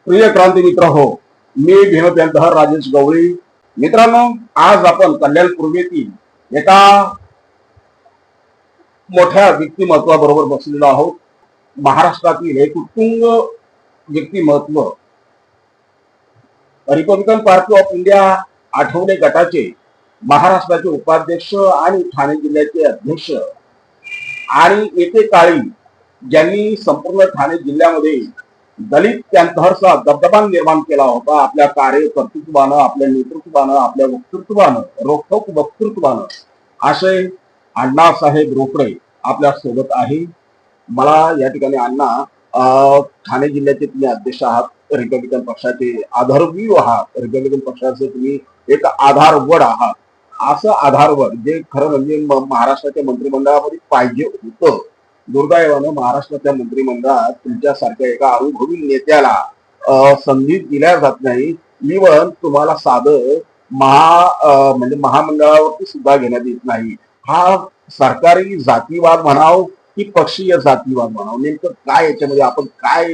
प्रिय क्रांती मित्र हो, मी भीमप्यंतहर राजेश गवळी. मित्रांनो, आज आपण कल्याण पूर्वेतील एका मोठ्या व्यक्तिमत्वाबरोबर बसलेलो आहोत. महाराष्ट्रातील एक उत्तुंग व्यक्तिमत्व, Republican party of India Athawale गटाचे महाराष्ट्राचे उपाध्यक्ष आणि ठाणे जिल्ह्याचे अध्यक्ष, आणि एकेकाळी ज्यांनी संपूर्ण ठाणे जिल्ह्यामध्ये दलित पॅंथरचा दबदबा निर्माण केला होता. आपल्या कार्यकर्तृत्वानं, आपल्या नेतृत्वानं, आपल्या वक्तृत्वानं, रोखोक वक्तृत्वानं, असे अण्णासाहेब रोकडे आपल्या सोबत आहे. मला या ठिकाणी अण्णा, ठाणे जिल्ह्याचे तुम्ही अध्यक्ष आहात, रिपब्लिकन पक्षाचे आधारवीर आहात, रिपब्लिकन पक्षाचे तुम्ही एक आधारवड आहात. असं आधारवड जे खरं म्हणजे महाराष्ट्राच्या मंत्रिमंडळामध्ये पाहिजे होतं. दुर्दैवानं महाराष्ट्राच्या मंत्रिमंडळात तुमच्यासारख्या एका अनुभवी नेत्याला संधी दिल्या जात नाही. इव्हन तुम्हाला साधं म्हणजे महामंडळावरती सुद्धा घेण्यात येत नाही. हा सरकारी जातीवाद म्हणाव की पक्षीय जातीवाद म्हणाव, नेमकं काय याच्यामध्ये आपण काय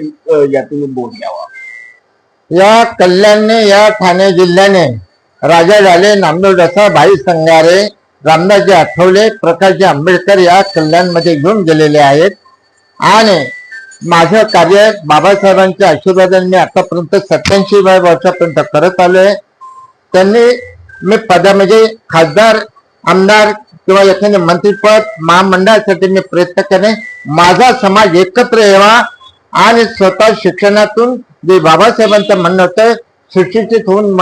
यातून बोध घ्यावा? या कल्याणने, या ठाणे जिल्ह्याने राजा झाले, नामदेव डसा, भाई संगारे, रामदासजी आठवले, प्रकाशजी आंबेडकर या कल्याणमध्ये घेऊन गेलेले आहेत. आणि माझं कार्य बाबासाहेबांच्या आशीर्वादाने मी आतापर्यंत 87 वर्षापर्यंत करत आलोय. त्यांनी मी पदामध्ये खासदार, आमदार किंवा एखादे मंत्रीपद, महामंडळासाठी मी प्रयत्न केले. माझा समाज एकत्र यावा आणि स्वतः शिक्षणातून जे बाबासाहेबांचं म्हणणं होतं, सुशिक्षित होऊन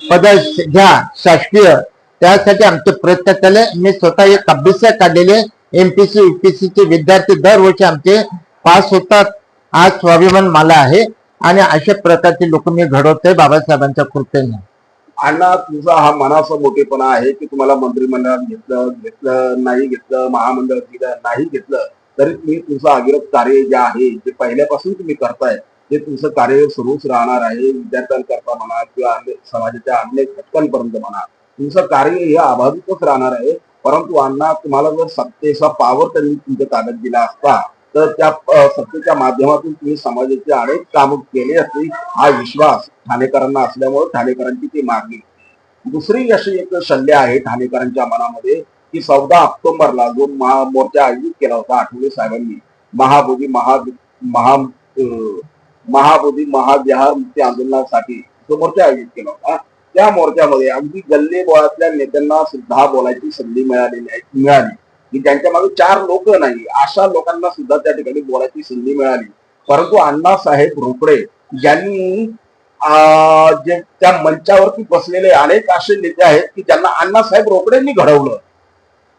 पद घ्या शासकीय, त्यासाठी आमचे प्रयत्न केले. मी स्वतः एक अभ्यास काढलेले. MPC UPSC चे विद्यार्थी दरवर्षी आमचे पास होतात. आज स्वाभिमान मला आहे आणि अशा प्रकारचे लोक मी घडवतोय बाबासाहेबांच्या कृपेने. अण्णा, तुझा हा मनाचा मोठेपणा आहे की तुम्हाला मंत्रिमंडळात घेतलं नाही घेतलं, महामंडळात दिलं नाही घेतलं, तरी तुम्ही तुमचं अविरत कार्य जे आहे, जे पहिल्यापासून तुम्ही करताय, ते तुमचं कार्य सुरूच राहणार आहे. विद्यार्थ्यांकरता म्हणा किंवा समाजाच्या अन्य घटकांपर्यंत म्हणा, तुमचं कार्य हे अबाधितच राहणार आहे. परंतु अण्णा, तुम्हाला जर सत्तेचा पावर त्यांनी तुमच्या ताब्यात दिला असता तर त्या सत्तेच्या माध्यमातून तुम्ही समाजाचे अनेक कामं केले असते, हा विश्वास ठाणेकरांना असल्यामुळे ठाणेकरांची ती मागणी. दुसरी अशी एक शल्य आहे ठाणेकरांच्या मनामध्ये की 14 ऑक्टोबरला जो मोर्चा आयोजित केला होता आठवले साहेबांनी, महाबोधी महाविहार मुक्ती आंदोलनासाठी जो मोर्चा आयोजित केला होता, त्या मोर्चामध्ये अगदी गल्ले बोळातल्या नेत्यांना सुद्धा बोलायची संधी मिळाली की त्यांच्या मागे 4 लोक नाही, अशा लोकांना सुद्धा त्या ठिकाणी बोलायची संधी मिळाली. परंतु अण्णासाहेब रोकडे ज्यांनी जे त्या मंचावरती बसलेले अनेक असे नेते आहेत की ज्यांना अण्णासाहेब रोकडेंनी घडवलं,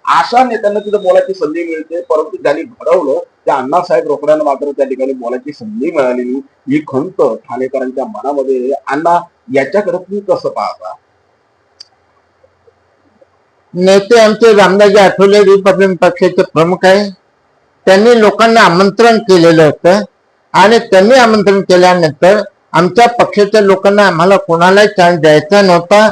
अशा नेत्यांना तिथं बोलायची संधी मिळते. परंतु ज्यांनी घडवलं त्या अण्णासाहेब रोकड्यांना मात्र त्या ठिकाणी बोलायची संधी मिळाली नाही. ही खंत ठाणेकरांच्या मनामध्ये. अण्णा, याच्याकडे तुम्ही कसं पाहता? नेते आमचे रामदासजी आठवले रिपब्लिकन पक्षाचे प्रमुख आहे. त्यांनी लोकांना आमंत्रण केलेलं होतं आणि त्यांनी आमंत्रण केल्यानंतर आमच्या पक्षाच्या लोकांना आम्हाला कोणालाही चान्स द्यायचा नव्हता.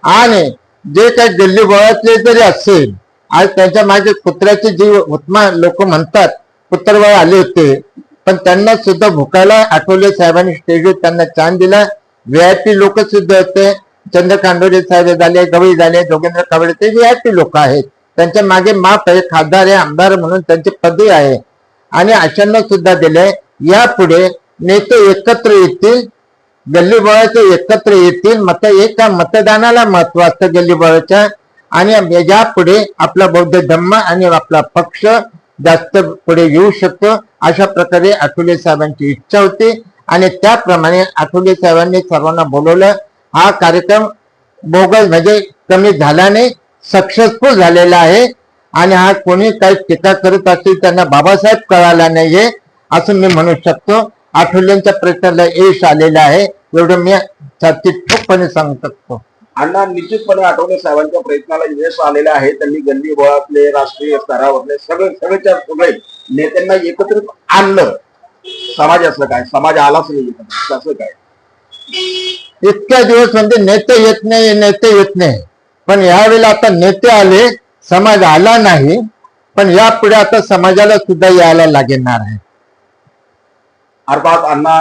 आणि जे काही दिल्ली बोळातले जरी असेल, आज त्यांच्या मागे कुत्र्याचे जीव हुतमा लोक म्हणतात, कुत्रवाळ आले होते, पण त्यांना सुद्धा भुकायला आठवले साहेबांनी स्टेजवर त्यांना चान्स दिला. VIP लोक सुद्धा होते. चंद्रकांडोरे साहेब झाले, गवळी झाले, जोगेंद्र कावळे, ते VIP लोक आहेत. त्यांच्या मागे माप आहे, खासदार आहे, आमदार म्हणून त्यांचे पदवी आहे आणि अशांना सुद्धा दिले. यापुढे नेते एकत्र येतील, गल्लीबोळाचे एकत्र येतील. एका मतदानाला महत्व असतं गल्लीबोळाच्या. आणि यापुढे आपला बौद्ध धर्म आणि आपला पक्ष जास्त पुढे येऊ शकतो, अशा प्रकारे आठवले साहेबांची इच्छा होती आणि त्याप्रमाणे आठवले साहेबांनी सर्वांना बोलवलं. हा कार्यक्रम बोगस म्हणजे कमी झाला नाही, सक्सेसफुल झालेला आहे. आणि हा कोणी काही टीका करत असेल त्यांना बाबासाहेब कळाला नाहीये असं मी म्हणू शकतो. आठवलेंच्या प्रयत्नाला यश आलेलं आहे, एवढं मी ठोकपणे सांगू शकतो. अण्णा, निश्चितपणे आठवले साहेबांच्या प्रयत्नाला यश आलेले आहे. त्यांनी गल्ली बोळातले, राष्ट्रीय स्तरावरले सगळे नेत्यांना एकत्रित आणलं. समाज असलं काय, समाज आलाच नाही असं काय? इतक्या दिवस म्हणजे नेते येत नाही, पण यावेळेला आता नेते आले, समाज आला नाही, पण यापुढे आता समाजाला सुद्धा यायला लागणार आहे. अर्थात अण्णा,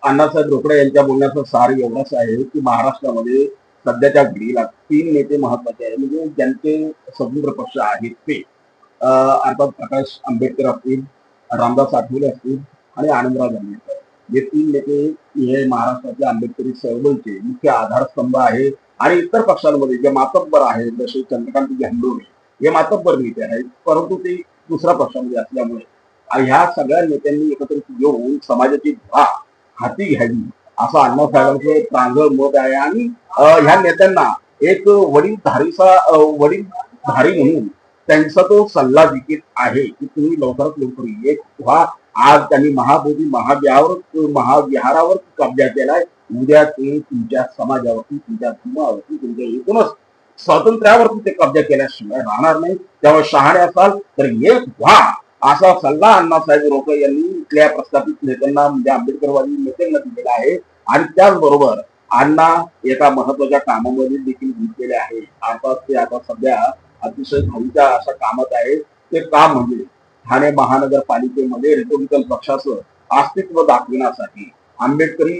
अण्णासाहेब रोकडे यांच्या बोलण्याचं सार एवढंच आहे की महाराष्ट्रामध्ये सध्याच्या घडीला 3 नेते महत्वाचे आहेत, म्हणजे ज्यांचे स्वतंत्र पक्ष आहेत ते अर्थात प्रकाश आंबेडकर असतील, रामदास आठवले असतील आणि आनंदराव जांभेकर. हे 3 नेते हे महाराष्ट्राच्या आंबेडकरी चळवळीचे मुख्य आधारस्तंभ आहे. आणि इतर पक्षांमध्ये जे मातब्बर आहेत जसे चंद्रकांत गेहलोत हे मातब्बर नेते आहेत, परंतु ते दुसऱ्या पक्षामध्ये असल्यामुळे ह्या सगळ्या नेत्यांनी एकत्रित येऊन समाजाची धुरा हाती घ्यावी असं अण्णासाहेबांचं प्रांजळ मत आहे. आणि ह्या नेत्यांना एक वडीलधारी म्हणून त्यांचा तो सल्ला देखील आहे की तुम्ही लवकरात लवकर एक व्हा. आज त्यांनी महाविहारावर कब्जा केलाय, उद्या ते तुमच्या समाजावरती, तुमच्या धर्मावरती, तुमच्या एकूणच स्वातंत्र्यावरती ते कब्जा केल्याशिवाय राहणार नाही. त्यामुळे शहाणे असाल तर एक व्हा असा सल्ला अण्णासाहेब रोकडे यांनी इथल्या प्रस्थापित नेत्यांना म्हणजे आंबेडकरवादी नेत्यांना दिलेला आहे. आणि त्याचबरोबर अण्णा एका महत्वाच्या कामामध्ये देखील गुंतलेले आहे. अर्थात ते आता सध्या अतिशय घाईच्या अशा कामात आहे. ते काम म्हणजे ठाणे महानगरपालिकेमध्ये रिपब्लिकन पक्षाचं अस्तित्व दाखविण्यासाठी, आंबेडकरी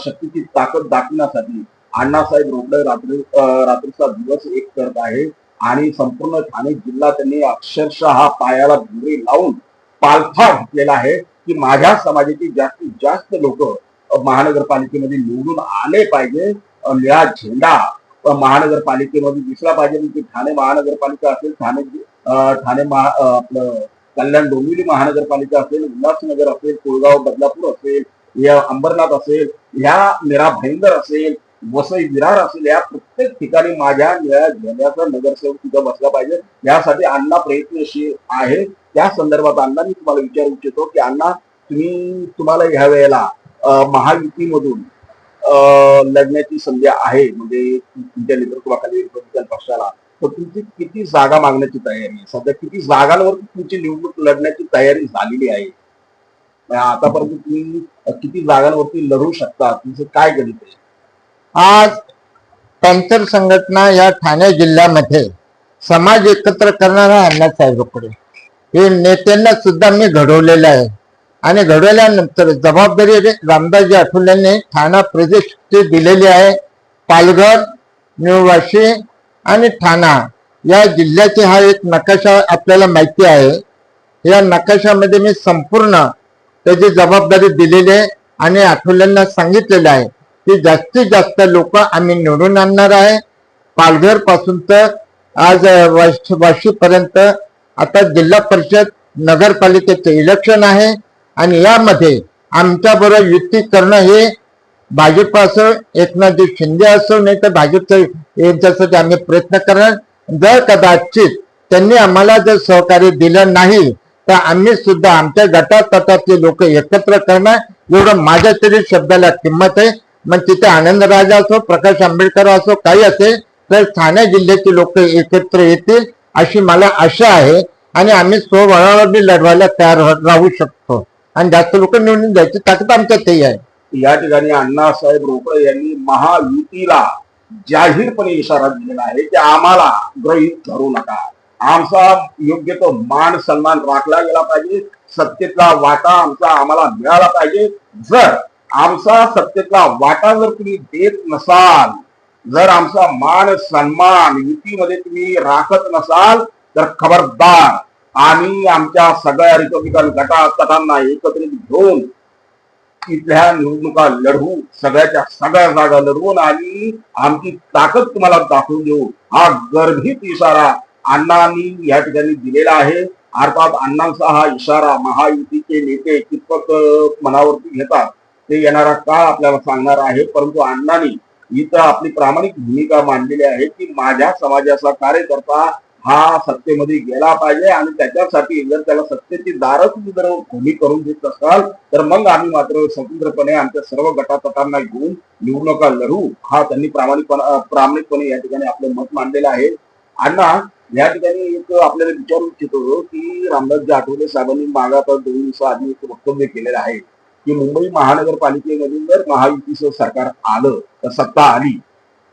शक्तीची ताकद दाखविण्यासाठी अण्णासाहेब रोकडे रात्रीचा दिवस एक करत आहे. आणि संपूर्ण ठाणे जिल्हा त्यांनी अक्षरशः पायाला भिंगरी लावून पालथा घातलेला आहे की माझ्या समाजाची जास्तीत जास्त लोक महानगरपालिकेमध्ये निवडून आले पाहिजे. निळा झेंडा महानगरपालिकेमध्ये दिसला पाहिजे. की ठाणे महानगरपालिका असेल, आपलं कल्याण डोंबिवली महानगरपालिका असेल, उल्हासनगर असेल, कोळगाव बदलापूर असेल, या अंबरनाथ असेल, ह्या मीरा भाईंदर असेल, वसई विरार असेल, या प्रत्येक ठिकाणी माझ्या निळ्या झेंड्याचा नगरसेवक तिथं बसला पाहिजे. यासाठी अण्णा प्रयत्नशील आहे. त्या संदर्भात अण्णा मी तुम्हाला विचारू इच्छितो की अण्णा तुम्हाला ह्या वेळेला महायुतीमधून लढण्याची संधी आहे, म्हणजे तुमच्या नेतृत्वाखाली रिपब्लिकन पक्षाला, तर तुमची किती जागा मागण्याची तयारी आहे? सध्या किती जागांवरती तुमची निवडणूक लढण्याची तयारी झालेली आहे? आतापर्यंत तुम्ही किती जागांवरती लढू शकता? तुमचं काय गणित आहे? आज पॅंथर संघटना या ठाणे जिल्ह्यामध्ये समाज एकत्र करणारा अण्णासाहेब रोकडे हे नेत्यांना सुद्धा मी घडवलेलं आहे. आणि घडवल्यानंतर जबाबदारी रामदासजी आठवलेंनी ठाणा प्रदेशची दिलेली आहे. पालघर, निळवाशी आणि ठाणा या जिल्ह्याचे हा एक नकाशा आपल्याला माहिती आहे. या नकाशामध्ये मी संपूर्ण त्याची जबाबदारी दिलेली आहे आणि आठवलेंना सांगितलेलं आहे की जास्तीत जास्त लोक आम्ही निवडून आणणार आहे. पालघर पासून तर आज वाशी पर्यंत आता जिल्हा परिषद नगरपालिकेचे इलेक्शन आहे. आणि यामध्ये आमच्या बरोबर युती करणं हे भाजप असो, एकनाथ शिंदे असो, नाही तर भाजपचं यांच्यासाठी आम्ही प्रयत्न करणार. जर कदाचित त्यांनी आम्हाला जर सहकार्य दिलं नाही तर आम्ही सुद्धा आमच्या गटातटातले लोक एकत्र करणार. एवढं माझ्या तरी शब्दाला किंमत आहे. मग तिथे आनंदराजा असो, प्रकाश आंबेडकर असो, काही असेल तर ठाणे जिल्ह्याचे लोक एकत्र येतील अशी मला आशा आहे. आणि आम्ही स्वबळावर बी लढवायला तयार राहू शकतो आणि जास्त लोक निवडून जायची ताकद आमच्यात आहे. या ठिकाणी अण्णासाहेब रोकडे यांनी महायुतीला जाहीरपणे इशारा दिलेला आहे की आम्हाला गृहीत धरू नका. आमचा योग्य तो मान सन्मान राखला गेला पाहिजे. सत्तेतला वाटा आम्हाला मिळाला पाहिजे. जर आमचा सत्तेतला वाटा जर तुम्ही देत नसाल, जर आमचा मान सन्मान युतीमध्ये तुम्ही राखत नसाल तर खबरदार, आम्ही आमच्या सगळ्या रिपब्लिकन गटांना एकत्रित घेऊन इथल्या निवडणुका लढवू, सगळ्या जागा लढवून आणि आमची ताकद तुम्हाला दाखवून देऊ. हा गर्भित इशारा अण्णांनी या ठिकाणी दिलेला आहे. अर्थात अण्णांचा हा इशारा महायुतीचे नेते कितपत मनावरती घेतात ते येणारा काळ आपल्याला सांगणार आहे. परंतु अण्णांनी इथं आपली प्रामाणिक भूमिका मांडलेली आहे की माझ्या समाजाचा कार्यकर्ता हा सत्तेमध्ये गेला पाहिजे आणि त्याच्यासाठी जर त्याला सत्तेची दारं तुम्ही जर खुली करून देत असाल तर मग आम्ही मात्र स्वतंत्रपणे आमच्या सर्व गटातटांना घेऊन निवडणुका लढू. हा त्यांनी प्रामाणिकपणे या ठिकाणी आपलं मत मांडलेलं आहे. अण्णा या ठिकाणी एक आपल्याला विचारू इच्छितो की रामदासजी आठवले साहेबांनी मागा 2 दिवसाआधी एक वक्तव्य केलेलं आहे की मुंबई महानगरपालिकेमधून जर महायुतीचं सरकार आलं तर सत्ता आली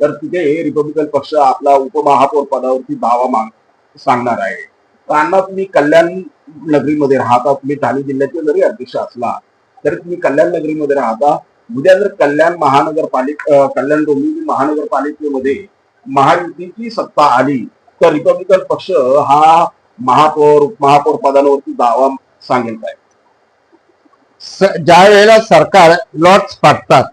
तर तिथे रिपब्लिकन पक्ष आपला उपमहापौर पदावरती दावा सांगणार आहे. तर अण्णा तुम्ही कल्याण नगरीमध्ये राहता, तुम्ही ठाणे जिल्ह्याचे जरी अध्यक्ष असला तरी तुम्ही कल्याण नगरीमध्ये राहता. उद्या जर कल्याण डोंबिवली महानगरपालिकेमध्ये महायुतीची सत्ता आली तर रिपब्लिकन पक्ष हा उपमहापौर पदांवरती दावा सांगेल काय? ज्या वेळेला सरकार लॉट्स पाडतात,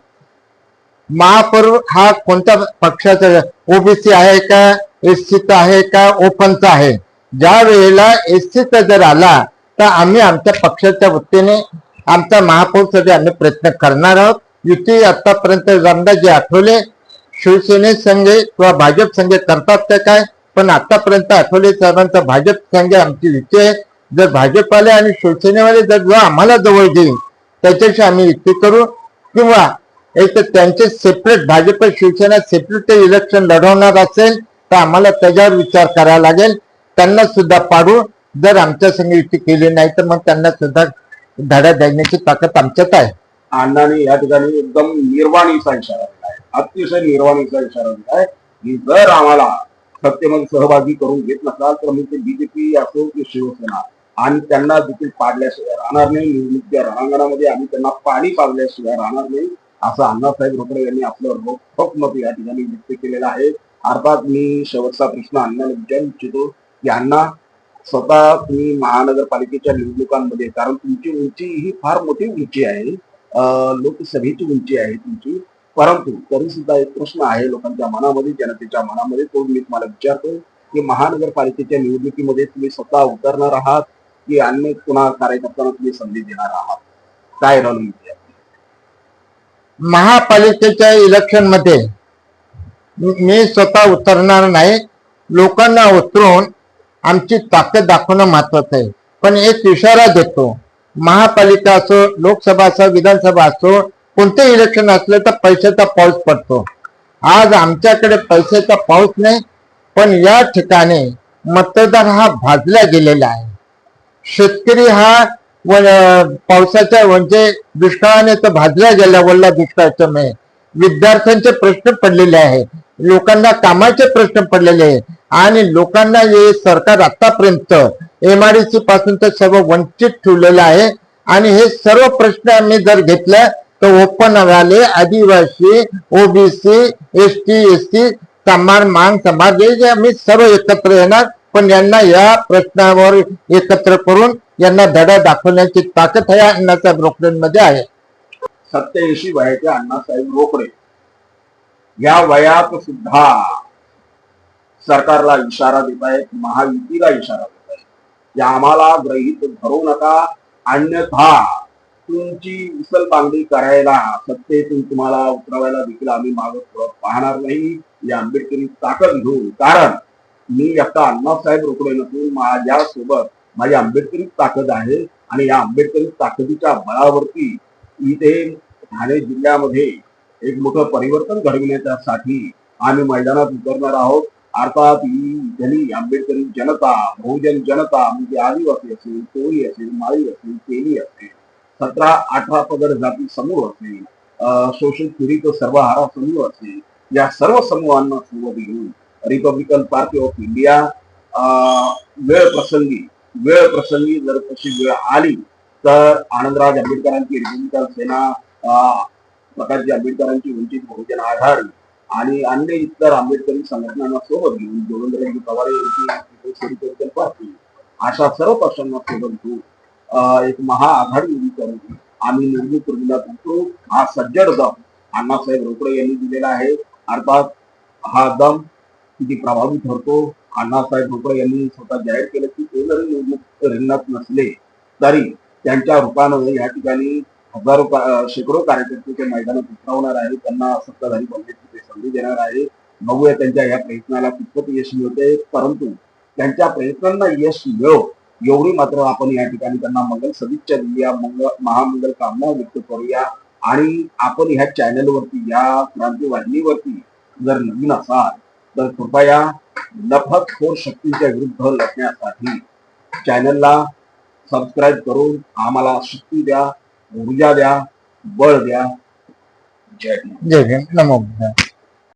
महापौर हा कोणत्या पक्षाचा, ओबीसी आहे का, एससीचा आहे का, ओपनचा आहे? ज्या वेळेला एससीचा जर आला तर आम्ही आमच्या पक्षाच्या वतीने आमच्या महापौरसाठी आम्ही प्रयत्न करणार आहोत. युती आतापर्यंत रामदासजी आठवले शिवसेने संघे किंवा भाजप संघे करतात ते काय, पण आतापर्यंत आठवले साहेबांचा भाजप संघे आमची युती आहे. जर भाजपवाले आणि शिवसेनेवाले जर आम्हाला जवळ देईल त्याच्याशी आम्ही युती करू, किंवा एक तर त्यांचे separate Bhajap Shivsena separate election लढवणार असेल तर आम्हाला त्याच्यावर विचार करावा लागेल. त्यांना सुद्धा पाडू. जर आमच्या संघ युती केली नाही तर मग त्यांना सुद्धा धडा देण्याची ताकद आमच्यात आहे. अण्णांनी या ठिकाणी एकदम निर्वाणीचा इशारा दिला आहे, अतिशय निर्वाणीचा इशारा दिला आहे की जर आम्हाला सत्तेमध्ये सहभागी करून घेत नसाल तर मी ते बीजेपी असो की शिवसेना आणि त्यांना देखील पाडल्याशिवाय राहणार नाही. निवडणुकीच्या रणांगणामध्ये आम्ही त्यांना पाणी पाजल्याशिवाय राहणार नाही, असं अण्णासाहेब रोकडे यांनी आपलं रोखठोक मत या ठिकाणी व्यक्त केलेलं आहे. अर्थात मी शेवटचा प्रश्न अण्णाला विचारू इच्छितो की अण्णा, स्वतः तुम्ही महानगरपालिकेच्या निवडणुकांमध्ये, कारण तुमची उंची ही फार मोठी उंची आहे, लोकसभेची उंची आहे तुमची, परंतु तरी सुद्धा एक प्रश्न आहे लोकांच्या मनामध्ये, जनतेच्या मनामध्ये, तो मी तुम्हाला विचारतो की महानगरपालिकेच्या निवडणुकीमध्ये तुम्ही स्वतः उतरणार आहात की अन्य कुणा कार्यकर्त्यांना तुम्ही संधी देणार आहात? काय रणनीती आहे? महापालिकेच्या इलेक्शन मध्ये मी स्वतः उतरणार नाही. लोकांना उतरून आमची ताकद दाखवणं महत्वाचं आहे. पण एक इशारा देतो, महापालिका असो, लोकसभा असो, विधानसभा असो, कोणते इलेक्शन असलं तर पैशाचा पाऊस पडतो. आज आमच्याकडे पैशाचा पाऊस नाही, पण या ठिकाणी मतदार हा भाजला गेलेला आहे. शेतकरी हा पावसाच्या म्हणजे दुष्काळाने तर भाजला गेला, वल्ला दुष्काळाच्या मुळे. विद्यार्थ्यांचे प्रश्न पडलेले आहेत, लोकांना कामाचे प्रश्न पडलेले आहेत आणि लोकांना हे सरकार आतापर्यंत MIDC पासून तर सर्व वंचित ठेवलेलं आहे. आणि हे सर्व प्रश्न आम्ही जर घेतलं तर ओपन वाले, आदिवासी, ओबीसी, ST SC, समाज, मान समाज, हे आम्ही सर्व एकत्र येणार. पण यांना या प्रश्नावर एकत्र करून यांना धडा दाखवण्याची ताकद आहे अण्णासाहेब रोकडेंमध्ये आहे. 87 वयाचे अण्णासाहेब रोकडे या वयात सुद्धा सरकारला इशारा देत आहेत, महायुतीला इशारा देत आहेत की आम्हाला गृहीत धरू नका, अन्यथा तुमची उचलबांगडी करायला, सत्तेतून तुम्हाला उतरवायला देखील आम्ही मागे पाहणार नाही. या आंबेडकरी ताकद घेऊन, कारण मी एकटा अण्णासाहेब रोकडे नसून माझ्यासोबत माझी आंबेडकरी ताकद आहे आणि या आंबेडकरी ताकदीच्या बळावरती इथे ठाणे जिल्ह्यामध्ये एक मोठं परिवर्तन घडविण्यासाठी आम्ही मैदानात उतरणार आहोत. अर्थात ही इथली आंबेडकरी जनता, बहुजन जनता, म्हणजे आदिवासी असेल, कोळी असेल, माळी असेल, तेली असेल, 17-18 पगड जाती समूह असेल, शोषित पीडित सर्वहारा समूह असेल, या सर्व समूहांना सोबत घेऊन रिपब्लिकन पार्टी ऑफ इंडिया वेळ प्रसंगी जर तशी वेळ आली तर आनंदराज आंबेडकरांची रिपब्लिकन सेना, प्रकाशजी आंबेडकरांची वंचित बहुजन आघाडी आणि अन्य इतर आंबेडकरी संघटनांना सोबत घेऊन, गोविंदरावजी पवार यांची रिपब्लिकन पार्टी, अशा सर्व पक्षांना सोबत घेऊन एक महाआघाडी उभी करून आम्ही निवडणूक रिंगणात उतरू. हा सज्जड दम अण्णासाहेब रोकडे यांनी दिलेला आहे. अर्थात हा दम किती प्रभावी ठरतो, अण्णासाहेब रोकडे यांनी स्वतः जाहीर केलं की ते जरी निवडणूक रिंगणात नसले तरी त्यांच्या रूपानं या ठिकाणी शेकडो कार्यकर्ते ते मैदानात उतरवणार आहे, त्यांना सत्ताधारी बनण्याची संधी देणार आहे. बघूया त्यांच्या या प्रयत्नाला कितपत यश मिळते, परंतु त्यांच्या प्रयत्नांना यश मिळो एवढी मात्र आपण या ठिकाणी त्यांना मंगल सदिच्छा देऊया, महामंगल कामना व्यक्त करूया. आणि आपण ह्या चॅनलवरती, या क्रांती वाहिनीवरती जर नवीन असाल तर कृपया नफतखोर शक्तीच्या विरुद्ध लढण्यासाठी चॅनलला सबस्क्राईब करून आम्हाला शक्ती द्या, ऊर्जा द्या, बळ द्या. जय हिंद. जय हिंद. नमो बुद्धाय.